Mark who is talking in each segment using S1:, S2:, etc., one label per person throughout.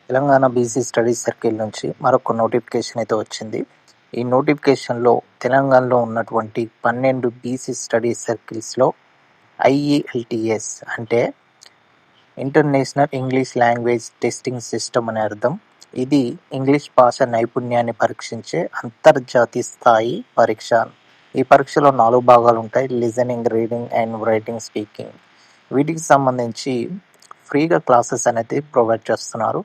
S1: Telangana BC studies circle నుంచి మరొక notification అయితే వచ్చింది. ఈ నోటిఫికేషన్లో తెలంగాణలో ఉన్నటువంటి 12 బీసీ స్టడీస్ సర్కిల్స్లో ఐఈఎల్టీఎస్ అంటే international English language testing system అనే అర్థం. ఇది ఇంగ్లీష్ భాష నైపుణ్యాన్ని పరీక్షించే అంతర్జాతీయ స్థాయి పరీక్ష. ఈ పరీక్షలో 4 భాగాలు ఉంటాయి: listening, reading and writing, speaking. వీటికి సంబంధించి ఫ్రీగా క్లాసెస్ అనేది ప్రొవైడ్ చేస్తున్నారు.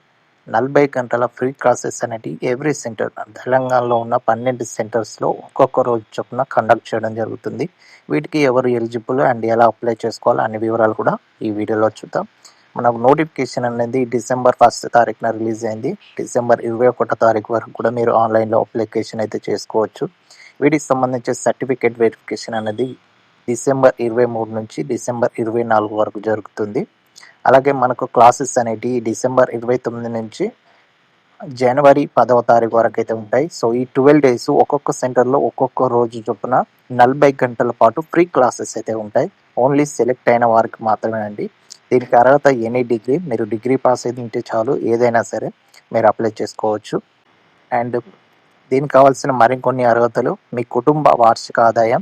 S1: 40 గంటల ఫ్రీ క్లాసెస్ అనేవి ఎవ్రీ సెంటర్ తెలంగాణలో ఉన్న 12 సెంటర్స్లో ఒక్కొక్క రోజు చొప్పున కండక్ట్ చేయడం జరుగుతుంది. వీటికి ఎవరు ఎలిజిబుల్ అండ్ ఎలా అప్లై చేసుకోవాలి అనే వివరాలు కూడా ఈ వీడియోలో చూద్దాం. మనకు నోటిఫికేషన్ అనేది December 1 రిలీజ్ అయింది. December 21 వరకు కూడా మీరు ఆన్లైన్లో అప్లికేషన్ అయితే చేసుకోవచ్చు. వీటికి సంబంధించి సర్టిఫికేట్ వెరిఫికేషన్ అనేది December 23 నుంచి December 24 వరకు జరుగుతుంది. అలాగే మనకు క్లాసెస్ అనేవి December 29 నుంచి January 10 వరకు అయితే ఉంటాయి. సో ఈ 12 days ఒక్కొక్క సెంటర్లో ఒక్కొక్క రోజు చొప్పున 40 గంటల పాటు ఫ్రీ క్లాసెస్ అయితే ఉంటాయి. ఓన్లీ సెలెక్ట్ అయిన వారికి మాత్రమే అండి. దీనికి అర్హత ఎనీ డిగ్రీ, మీరు డిగ్రీ పాస్ అయితే ఉంటే చాలు, ఏదైనా సరే మీరు అప్లై చేసుకోవచ్చు. అండ్ దీనికి కావాల్సిన మరికొన్ని అర్హతలు: మీ కుటుంబ వార్షిక ఆదాయం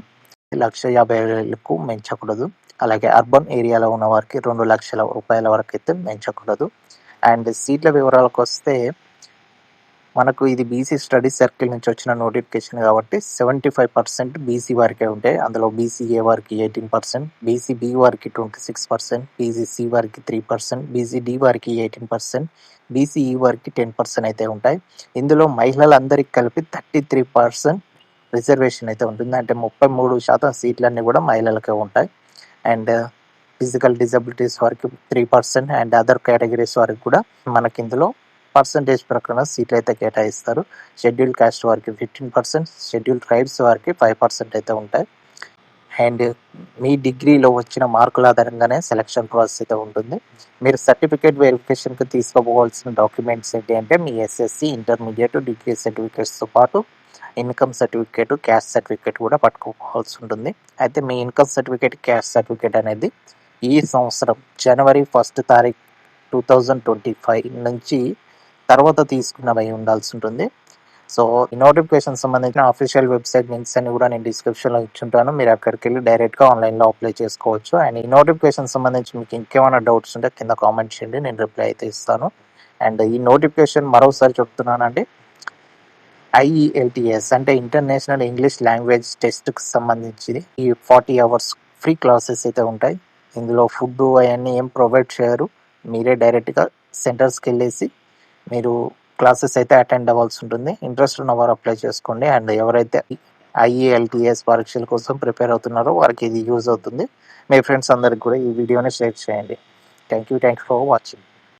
S1: 1,50,000కు మించకూడదు. అలాగే అర్బన్ ఏరియాలో ఉన్న వారికి 2 లక్షల రూపాయల వరకు అయితే మించకూడదు. అండ్ సీట్ల వివరాలకు వస్తే మనకు ఇది బీసీ స్టడీ సర్కిల్ నుంచి వచ్చిన నోటిఫికేషన్ కాబట్టి 75% బీసీ వారికే ఉంటాయి. అందులో బీసీఏ వారికి 18%, బీసీబీ వారికి 26%, బీసీసీ వారికి 3%, బీసీడీ వారికి 18%, బీసీఈ వారికి 10% అయితే ఉంటాయి. ఇందులో మహిళలందరికీ కలిపి 33% రిజర్వేషన్ అయితే ఉంటుంది. అంటే 33% సీట్లన్నీ కూడా మహిళలకే ఉంటాయి. అండ్ ఫిజికల్ డిజబిలిటీస్ వారికి 3% అండ్ అదర్ కేటగిరీస్ వారికి కూడా మనకి ఇందులో పర్సంటేజ్ ప్రకారం సీట్లు అయితే కేటాయిస్తారు. షెడ్యూల్ కాస్ట్ వారికి 15%, షెడ్యూల్ ట్రైబ్స్ వారికి 5% అయితే ఉంటాయి. అండ్ మీ డిగ్రీలో వచ్చిన మార్కుల ఆధారంగానే సెలక్షన్ ప్రాసెస్ అయితే ఉంటుంది. మీరు సర్టిఫికేట్ వెరిఫికేషన్కి తీసుకోవాల్సిన డాక్యుమెంట్స్ ఏంటి అంటే మీ ఎస్ఎస్సి, ఇంటర్మీడియట్, డిగ్రీ సర్టిఫికేట్స్తో పాటు ఇన్కమ్ సర్టిఫికేట్, క్యాస్ట్ సర్టిఫికేట్ కూడా పట్టుకోవాల్సి ఉంటుంది. అయితే మీ ఇన్కమ్ సర్టిఫికేట్, క్యాస్ట్ సర్టిఫికేట్ అనేది ఈ సంవత్సరం January 1 2025 నుంచి తర్వాత తీసుకున్నవి ఉండాల్సి ఉంటుంది. సో ఈ నోటిఫికేషన్ సంబంధించిన అఫీషియల్ వెబ్సైట్ లింక్స్ అన్ని కూడా నేను డిస్క్రిప్షన్లో ఇచ్చుంటాను. మీరు అక్కడికి వెళ్ళి డైరెక్ట్గా ఆన్లైన్లో అప్లై చేసుకోవచ్చు. అండ్ ఈ నోటిఫికేషన్ సంబంధించి మీకు ఇంకేమైనా డౌట్స్ ఉంటే కింద కామెంట్ చేయండి, నేను రిప్లై అయితే ఇస్తాను. అండ్ ఈ నోటిఫికేషన్ మరోసారి చెప్తున్నానండి, ఐఈఎల్టీఎస్ అంటే ఇంటర్నేషనల్ ఇంగ్లీష్ లాంగ్వేజ్ టెస్ట్కి సంబంధించి ఈ 40 hours ఫ్రీ క్లాసెస్ అయితే ఉంటాయి. ఇందులో ఫుడ్ అవన్నీ ఏం ప్రొవైడ్ చేయరు. మీరే డైరెక్ట్గా సెంటర్స్కి వెళ్ళేసి మీరు క్లాసెస్ అయితే అటెండ్ అవ్వాల్సి ఉంటుంది. ఇంట్రెస్ట్ ఉన్న వారు అప్లై చేసుకోండి. అండ్ ఎవరైతే ఐఈఎల్టీఎస్ పరీక్షల కోసం ప్రిపేర్ అవుతున్నారో వారికి ఇది యూజ్ అవుతుంది. మీ ఫ్రెండ్స్ అందరికి కూడా ఈ వీడియోని షేర్ చేయండి. Thank you for watching.